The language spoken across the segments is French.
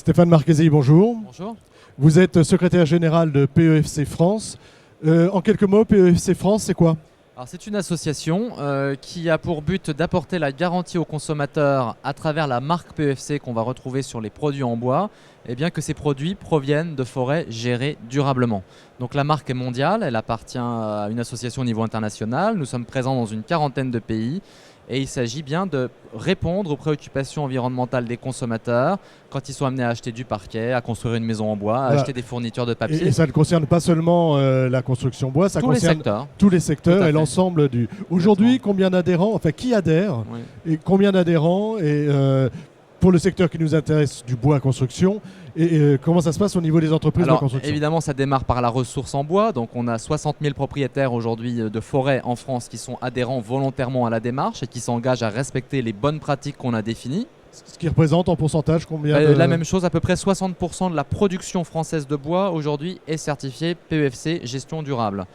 Stéphane Marchesi, bonjour. Bonjour. Vous êtes secrétaire général de PEFC France. En quelques mots, PEFC France, c'est quoi? Alors, c'est une association qui a pour but d'apporter la garantie aux consommateurs à travers la marque PEFC qu'on va retrouver sur les produits en bois, et bien que ces produits proviennent de forêts gérées durablement. Donc la marque est mondiale, elle appartient à une association au niveau international. Nous sommes présents dans une quarantaine de pays. Et il s'agit bien de répondre aux préoccupations environnementales des consommateurs quand ils sont amenés à acheter du parquet, à construire une maison en bois, à acheter des fournitures de papier. Et ça ne concerne pas seulement la construction bois, ça concerne tous les secteurs et l'ensemble du... Aujourd'hui, combien d'adhérents, enfin qui adhère, et combien d'adhérents et pour le secteur qui nous intéresse du bois construction, et comment ça se passe au niveau des entreprises de construction? Évidemment, ça démarre par la ressource en bois. Donc, on a 60 000 propriétaires aujourd'hui de forêts en France qui sont adhérents volontairement à la démarche et qui s'engagent à respecter les bonnes pratiques qu'on a définies. Ce qui représente en pourcentage combien La même chose, à peu près 60% de la production française de bois aujourd'hui est certifiée PEFC Gestion Durable.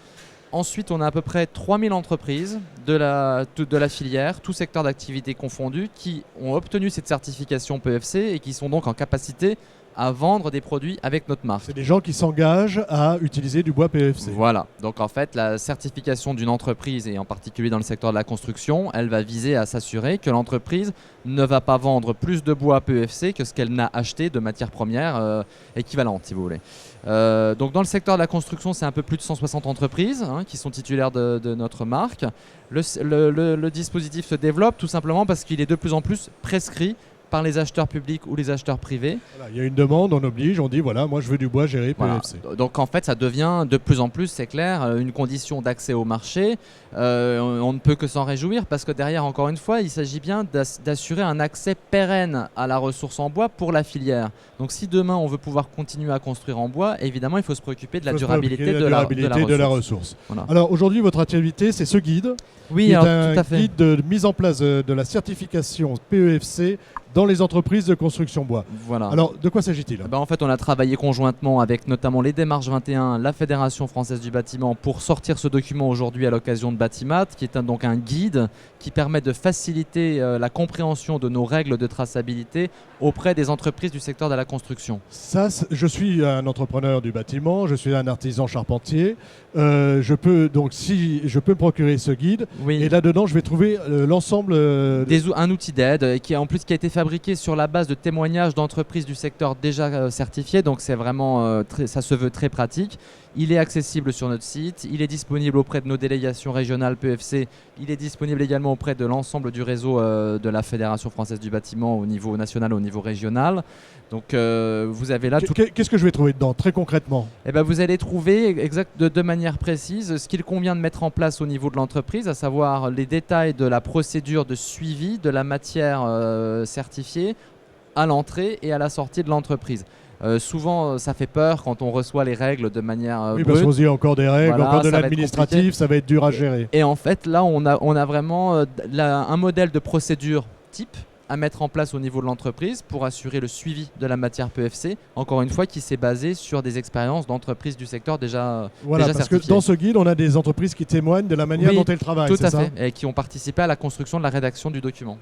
Ensuite, on a à peu près 3000 entreprises de la filière, tout secteur d'activité confondu, qui ont obtenu cette certification PEFC et qui sont donc en capacité à vendre des produits avec notre marque. C'est des gens qui s'engagent à utiliser du bois PEFC. Voilà, donc en fait la certification d'une entreprise, et en particulier dans le secteur de la construction, elle va viser à s'assurer que l'entreprise ne va pas vendre plus de bois PEFC que ce qu'elle n'a acheté de matières premières équivalentes, si vous voulez. Donc dans le secteur de la construction, c'est un peu plus de 160 entreprises qui sont titulaires de notre marque. Le dispositif se développe tout simplement parce qu'il est de plus en plus prescrit par les acheteurs publics ou les acheteurs privés. Voilà, il y a une demande, on oblige, on dit voilà, moi je veux du bois géré PEFC. Voilà. Donc en fait, ça devient de plus en plus, c'est clair, une condition d'accès au marché. On ne peut que s'en réjouir parce que derrière, encore une fois, il s'agit bien d'assurer un accès pérenne à la ressource en bois pour la filière. Donc si demain on veut pouvoir continuer à construire en bois, évidemment, il faut se préoccuper de la durabilité de la ressource. Voilà. Alors aujourd'hui, votre activité, c'est ce guide. Oui, qui est tout un à fait. guide de mise en place de la certification PEFC dans les entreprises de construction bois. Voilà. Alors, de quoi s'agit-il? En fait, on a travaillé conjointement avec notamment les Démarches 21, la Fédération française du bâtiment, pour sortir ce document aujourd'hui à l'occasion de Batimat, qui est donc un guide qui permet de faciliter la compréhension de nos règles de traçabilité auprès des entreprises du secteur de la construction. Ça, je suis un entrepreneur du bâtiment, je suis un artisan charpentier. Je peux donc, si je peux me procurer ce guide, et là-dedans, je vais trouver l'ensemble... un outil d'aide qui a été fabriqué sur la base de témoignages d'entreprises du secteur déjà certifiées, donc c'est vraiment, ça se veut très pratique. Il est accessible sur notre site, il est disponible auprès de nos délégations régionales PEFC, il est disponible également auprès de l'ensemble du réseau de la Fédération française du bâtiment au niveau national, au niveau régional. Donc vous avez là... Qu'est-ce que je vais trouver dedans, très concrètement? Vous allez trouver de manière précise ce qu'il convient de mettre en place au niveau de l'entreprise, à savoir les détails de la procédure de suivi de la matière certifiée à l'entrée et à la sortie de l'entreprise. Souvent, ça fait peur quand on reçoit les règles de manière Oui, parce qu'on se dit encore des règles, voilà, encore de l'administratif, ça va être dur à gérer. Et en fait, là, on a vraiment un modèle de procédure type à mettre en place au niveau de l'entreprise pour assurer le suivi de la matière PEFC, encore une fois, qui s'est basé sur des expériences d'entreprises du secteur déjà parce certifiées. Que dans ce guide, on a des entreprises qui témoignent de la manière dont elles travaillent. Tout à fait, et qui ont participé à la construction de la rédaction du document.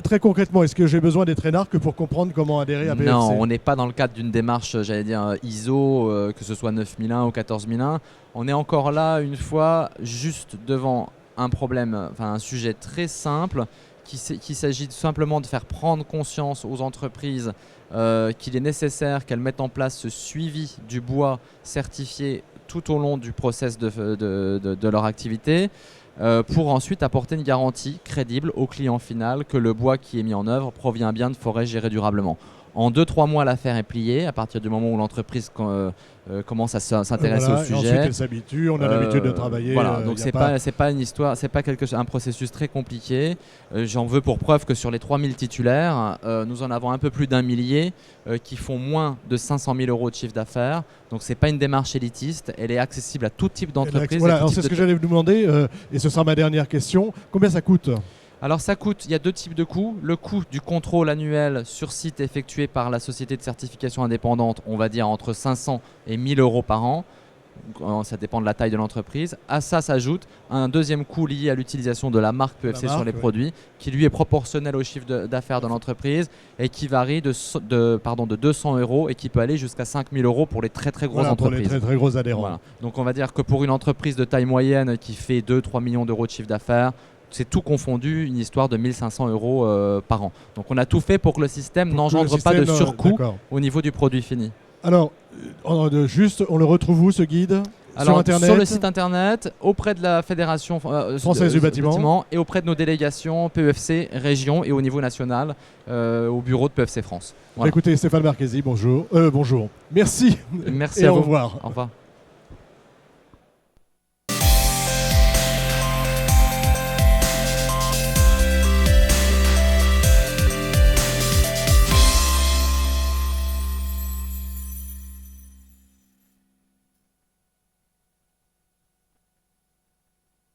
Très concrètement, est-ce que j'ai besoin d'être énarque pour comprendre comment adhérer à PEFC? Non, on n'est pas dans le cadre d'une démarche, j'allais dire, ISO, que ce soit 9001 ou 14001. On est encore là, une fois, juste devant un problème, un sujet très simple, qu'il s'agit simplement de faire prendre conscience aux entreprises qu'il est nécessaire qu'elles mettent en place ce suivi du bois certifié tout au long du process de leur activité. Pour ensuite apporter une garantie crédible au client final que le bois qui est mis en œuvre provient bien de forêts gérées durablement. En 2-3 mois, l'affaire est pliée à partir du moment où l'entreprise commence à s'intéresser au sujet. Ensuite, elle s'habitue, on a l'habitude de travailler. Voilà, donc c'est pas une histoire, c'est pas un processus très compliqué. J'en veux pour preuve que sur les 3000 titulaires, nous en avons un peu plus d'un millier qui font moins de 500 000 € de chiffre d'affaires. Donc c'est pas une démarche élitiste, elle est accessible à tout type d'entreprise. Voilà, c'est ce que j'allais vous demander, et ce sera ma dernière question. Combien ça coûte ? Alors ça coûte, il y a deux types de coûts. Le coût du contrôle annuel sur site effectué par la société de certification indépendante, on va dire entre 500 et 1000 € par an. Ça dépend de la taille de l'entreprise. À ça s'ajoute un deuxième coût lié à l'utilisation de la marque PEFC sur les produits, qui lui est proportionnel au chiffre d'affaires de l'entreprise et qui varie de 200 € et qui peut aller jusqu'à 5 000 € pour les très très grosses entreprises. Pour les très gros adhérents. Voilà. Donc on va dire que pour une entreprise de taille moyenne qui fait 2-3 millions d'euros de chiffre d'affaires, c'est tout confondu, une histoire de 1 500 € par an. Donc on a tout fait pour que le système n'engendre pas de surcoût au niveau du produit fini. Alors, on le retrouve où ce guide? Alors, sur Internet, sur le site internet, auprès de la Fédération française du bâtiment et auprès de nos délégations PEFC région et au niveau national au bureau de PEFC France. Voilà. Écoutez, Stéphane Marchesi, bonjour. Merci. Merci et à vous. Au revoir. Au revoir.